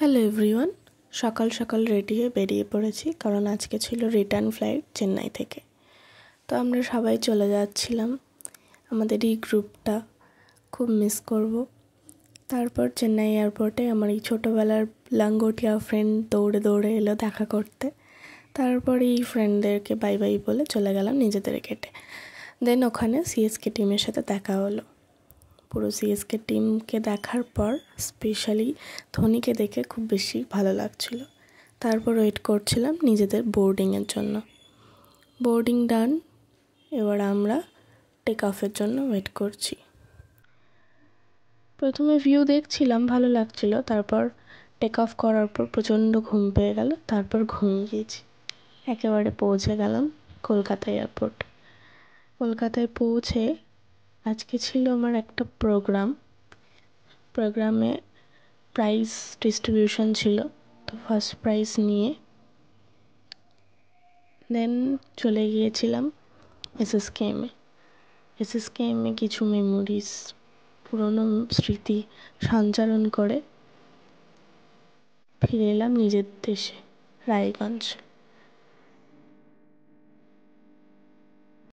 Hello everyone, সকাল সকাল ready হয়ে বেরিয়ে পড়েছি কারণ আজকে ছিল রিটার্ন ফ্লাইট চেন্নাই থেকে। তো আমরা সবাই চলে যাচ্ছিলাম, আমাদের এই গ্রুপটা খুব মিস করব। তারপর চেন্নাই এয়ারপোর্টে আমার এই ছোটোবেলার লাঙ্গটিয়া ফ্রেন্ড দৌড়ে দৌড়ে এলো দেখা করতে। তারপর এই ফ্রেন্ডদেরকে বাই বাই বলে চলে গেলাম নিজেদের গেটে। দেন ওখানে সিএসকে টিমের সাথে দেখা হলো। পুরো সিএসকে টিমকে দেখার পর স্পেশালি ধোনিকে দেখে খুব বেশি ভালো লাগছিল। তারপর ওয়েট করছিলাম নিজেদের বোর্ডিংয়ের জন্য। বোর্ডিং ডান, এবার আমরা টেক অফের জন্য ওয়েট করছি। প্রথমে ভিউ দেখছিলাম, ভালো লাগছিল। তারপর টেক অফ করার পর প্রচণ্ড ঘুম পেয়ে গেল, তারপর ঘুমিয়ে গিয়েছি। একেবারে পৌঁছে গেলাম কলকাতা এয়ারপোর্ট। কলকাতায় পৌঁছে আজকে ছিল আমার একটা প্রোগ্রামে প্রাইজ ডিস্ট্রিবিউশন ছিল। তো ফার্স্ট প্রাইজ নিয়ে দেন চলে গিয়েছিলাম এসএসকেএমে কিছু মেমোরিজ, পুরনো স্মৃতি সঞ্চারণ করে ফিরে এলাম নিজের দেশে রায়গঞ্জ।